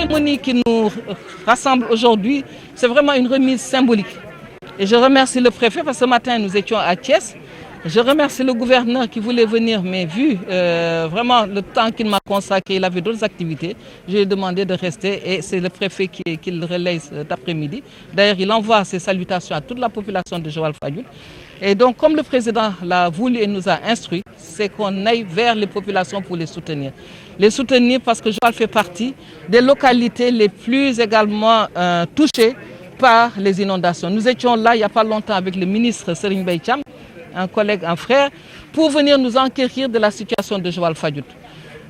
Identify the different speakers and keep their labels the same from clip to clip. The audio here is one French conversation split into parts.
Speaker 1: cérémonie qui nous rassemble aujourd'hui, c'est vraiment une remise symbolique. Et je remercie le préfet parce que ce matin nous étions à Thiès. Je remercie le gouverneur qui voulait venir, mais vu vraiment le temps qu'il m'a consacré, il avait d'autres activités. Je lui ai demandé de rester et c'est le préfet qui le relaye cet après-midi. D'ailleurs, il envoie ses salutations à toute la population de Joal-Fadiouth. Et donc, comme le président l'a voulu et nous a instruit, c'est qu'on aille vers les populations pour les soutenir. Les soutenir parce que Joal fait partie des localités les plus également touchées par les inondations. Nous étions là il n'y a pas longtemps avec le ministre Serigne Mbaye Thiam, un collègue, un frère, pour venir nous enquérir de la situation de Joal-Fadiouth.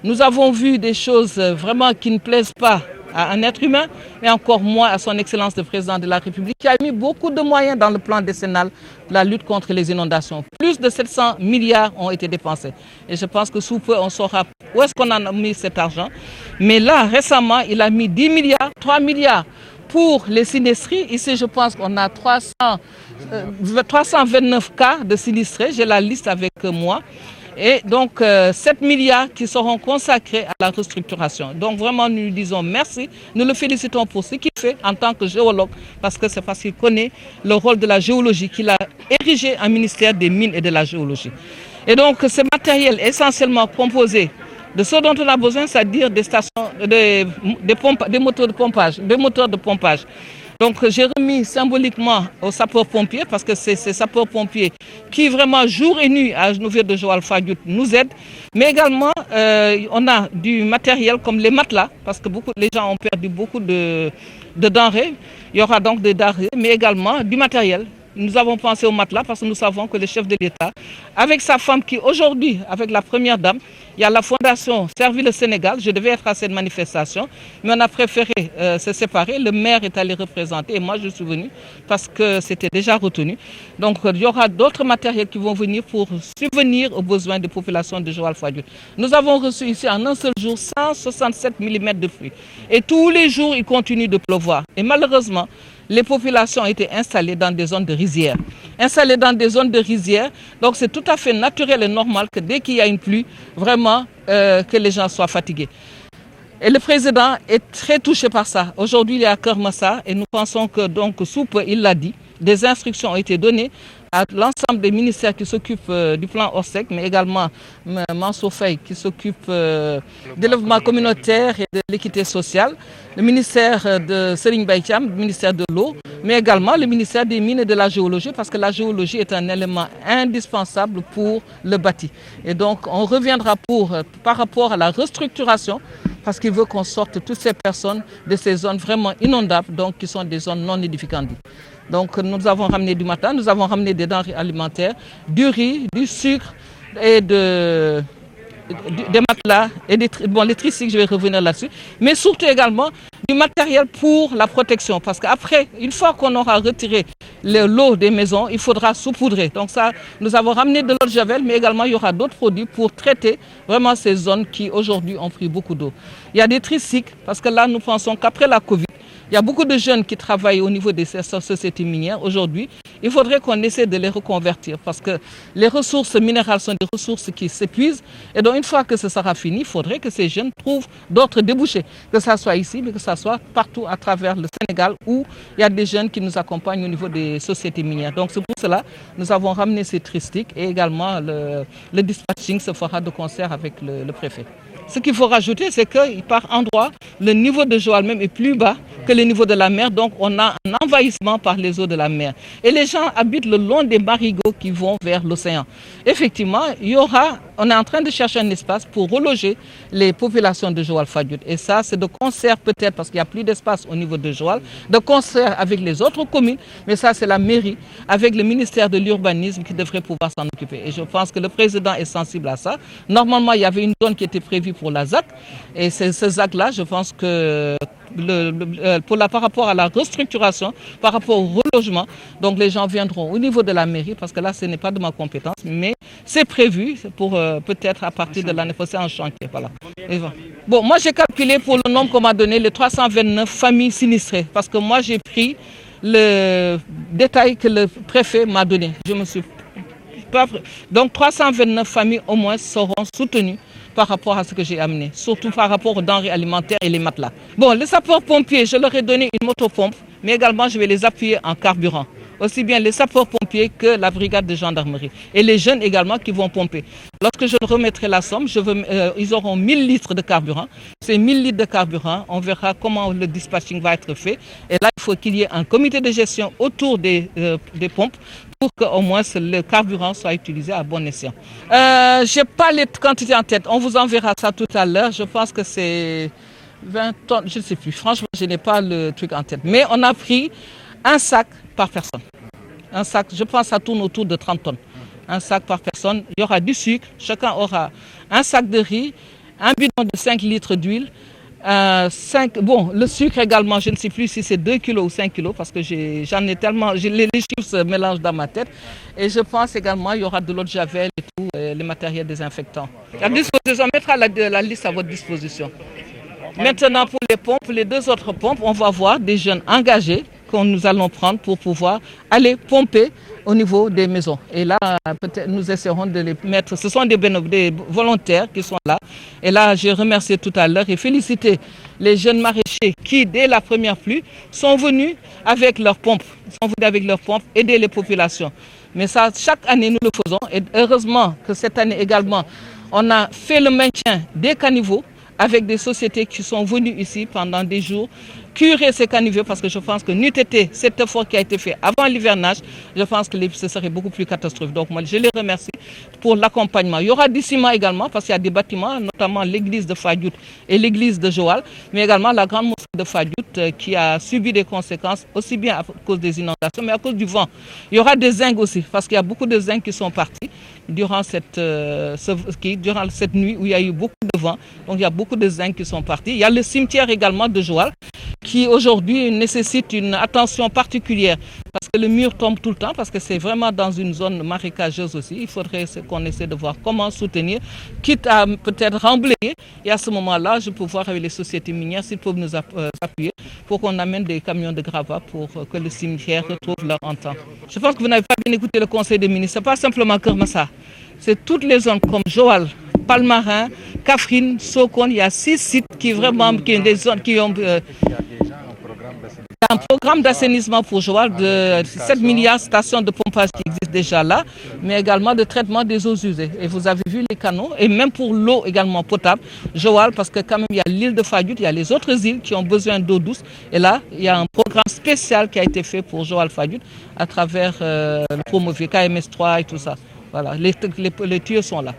Speaker 1: Nous avons vu des choses vraiment qui ne plaisent pas à un être humain, mais encore moins à son Excellence le Président de la République, qui a mis beaucoup de moyens dans le plan décennal de la lutte contre les inondations. Plus de 700 milliards ont été dépensés. Et je pense que sous peu, on saura où est-ce qu'on a mis cet argent. Mais là, récemment, il a mis 10 milliards, 3 milliards pour les sinistrés. Ici, je pense qu'on a 329 cas de sinistrés. J'ai la liste avec moi. Et donc, 7 milliards qui seront consacrés à la restructuration. Donc, vraiment, nous lui disons merci. Nous le félicitons pour ce qu'il fait en tant que géologue, parce que c'est parce qu'il connaît le rôle de la géologie qu'il a érigé un ministère des mines et de la géologie. Et donc, ce matériel essentiellement composé de ce dont on a besoin, c'est-à-dire des stations, des moteurs de pompage. Donc j'ai remis symboliquement aux sapeurs-pompiers, parce que c'est ces sapeurs-pompiers qui vraiment jour et nuit à Nouvelle de Joal-Fadiouth nous aident. Mais également, on a du matériel comme les matelas, parce que les gens ont perdu beaucoup de denrées. Il y aura donc des denrées, mais également du matériel. Nous avons pensé au matelas parce que nous savons que le chef de l'État, avec sa femme qui aujourd'hui, avec la première dame, il y a la fondation Servir le Sénégal. Je devais être à cette manifestation, mais on a préféré se séparer. Le maire est allé représenter et moi je suis venue parce que c'était déjà retenu. Donc il y aura d'autres matériels qui vont venir pour subvenir aux besoins des populations de Joal-Fadiouth. Nous avons reçu ici en un seul jour 167 mm de pluie. Et tous les jours, il continue de pleuvoir. Et malheureusement, les populations ont été installées dans des zones de rizières. Donc c'est tout à fait naturel et normal que dès qu'il y a une pluie, vraiment que les gens soient fatigués. Et le président est très touché par ça. Aujourd'hui, il est à Kermassa et nous pensons que donc sous peu, il l'a dit, des instructions ont été données à l'ensemble des ministères qui s'occupent du plan Orsec, mais également Mansour Faye qui s'occupe du développement communautaire et de l'équité sociale, le ministère de Serigne Mbaye Thiam, le ministère de l'eau, mais également le ministère des mines et de la géologie, parce que la géologie est un élément indispensable pour le bâti. Et donc on reviendra par rapport à la restructuration, parce qu'il veut qu'on sorte toutes ces personnes de ces zones vraiment inondables, donc qui sont des zones non édificantes. Donc nous avons ramené du matin, nous avons ramené des denrées alimentaires, du riz, du sucre et des matelas et les tricycles, je vais revenir là-dessus, mais surtout également du matériel pour la protection, parce qu'après, une fois qu'on aura retiré l'eau des maisons, il faudra saupoudrer. Donc ça, nous avons ramené de l'eau de javel, mais également il y aura d'autres produits pour traiter vraiment ces zones qui aujourd'hui ont pris beaucoup d'eau. Il y a des tricycles, parce que là nous pensons qu'après la Covid, il y a beaucoup de jeunes qui travaillent au niveau des sociétés minières aujourd'hui. Il faudrait qu'on essaie de les reconvertir parce que les ressources minérales sont des ressources qui s'épuisent. Et donc, une fois que ce sera fini, il faudrait que ces jeunes trouvent d'autres débouchés. Que ce soit ici, mais que ce soit partout à travers le Sénégal où il y a des jeunes qui nous accompagnent au niveau des sociétés minières. Donc, c'est pour cela que nous avons ramené ces tricycles et également le dispatching se fera de concert avec le préfet. Ce qu'il faut rajouter, c'est que par endroit, le niveau de Joal même est plus bas que le niveau de la mer. Donc, on a un envahissement par les eaux de la mer. Et les gens habitent le long des marigots qui vont vers l'océan. Effectivement, on est en train de chercher un espace pour reloger les populations de Joal-Fadiouth. Et ça, c'est de concert peut-être, parce qu'il n'y a plus d'espace au niveau de Joal, de concert avec les autres communes. Mais ça, c'est la mairie, avec le ministère de l'Urbanisme qui devrait pouvoir s'en occuper. Et je pense que le président est sensible à ça. Normalement, il y avait une zone qui était prévue pour la ZAC. Et ce ZAC-là, je pense que par rapport à la restructuration, par rapport au relogement, donc les gens viendront au niveau de la mairie, parce que là, ce n'est pas de ma compétence, mais c'est prévu pour peut-être à partir de l'année prochaine en chantier. Voilà. Bon, moi, j'ai calculé pour le nombre qu'on m'a donné, les 329 familles sinistrées, parce que moi, j'ai pris le détail que le préfet m'a donné. Je me suis Donc 329 familles au moins seront soutenues par rapport à ce que j'ai amené, surtout par rapport aux denrées alimentaires et les matelas. Bon, les sapeurs-pompiers, je leur ai donné une motopompe, mais également je vais les appuyer en carburant. Aussi bien les sapeurs-pompiers que la brigade de gendarmerie. Et les jeunes également qui vont pomper. Lorsque je remettrai la somme, ils auront 1000 litres de carburant. Ces 1000 litres de carburant, on verra comment le dispatching va être fait. Et là, il faut qu'il y ait un comité de gestion autour des pompes pour qu'au moins le carburant soit utilisé à bon escient. Je n'ai pas les quantités en tête. On vous enverra ça tout à l'heure. Je pense que c'est 20 tonnes, je ne sais plus. Franchement, je n'ai pas le truc en tête. Mais on a pris un sac par personne. Un sac, je pense que ça tourne autour de 30 tonnes. Un sac par personne. Il y aura du sucre. Chacun aura un sac de riz, un bidon de 5 litres d'huile. Le sucre également, je ne sais plus si c'est 2 kilos ou 5 kilos parce que j'en ai tellement, les chiffres se mélangent dans ma tête. Et je pense également qu'il y aura de l'eau de javel et tout, les matériels désinfectants. À disposition, on mettra la liste à votre disposition. Maintenant, pour les pompes, les 2 autres pompes, on va voir des jeunes engagés que nous allons prendre pour pouvoir aller pomper au niveau des maisons. Et là, peut-être nous essaierons de les mettre. Ce sont des volontaires qui sont là. Et là, j'ai remercié tout à l'heure et félicité les jeunes maraîchers qui, dès la première pluie, sont venus avec leurs pompes. Aider les populations. Mais ça, chaque année, nous le faisons. Et heureusement que cette année également, on a fait le maintien des caniveaux avec des sociétés qui sont venues ici pendant des jours, curer ces caniveaux parce que je pense que n'eût été cet effort qui a été fait avant l'hivernage, je pense que ce serait beaucoup plus catastrophique. Donc moi, je les remercie pour l'accompagnement. Il y aura du ciment également parce qu'il y a des bâtiments, notamment l'église de Fadiout et l'église de Joal, mais également la grande mosquée de Fadiout qui a subi des conséquences aussi bien à cause des inondations, mais à cause du vent. Il y aura des zincs aussi parce qu'il y a beaucoup de zincs qui sont partis durant cette nuit où il y a eu beaucoup de vent. Donc il y a beaucoup de zincs qui sont partis. Il y a le cimetière également de Joal qui aujourd'hui nécessite une attention particulière parce que le mur tombe tout le temps, parce que c'est vraiment dans une zone marécageuse aussi. Il faudrait qu'on essaie de voir comment soutenir, quitte à peut-être remblayer. Et à ce moment-là, je peux voir avec les sociétés minières s'ils peuvent nous appuyer pour qu'on amène des camions de gravats pour que le cimetière retrouve leur entente. Je pense que vous n'avez pas bien écouté le Conseil des ministres. Ce n'est pas simplement Kermassa. C'est toutes les zones comme Joal, Palmarin, Kaffrine, Sokone. Il y a 6 sites qui vraiment, qui ont des zones qui ont un programme d'assainissement pour Joal de 7 milliards de stations de pompage qui existent déjà là, mais également de traitement des eaux usées. Et vous avez vu les canaux, et même pour l'eau également potable, Joal, parce que quand même il y a l'île de Fadiout, il y a les autres îles qui ont besoin d'eau douce. Et là, il y a un programme spécial qui a été fait pour Joal Fadiout à travers le Promovier, KMS3 et tout ça. Voilà, les tuyaux sont là.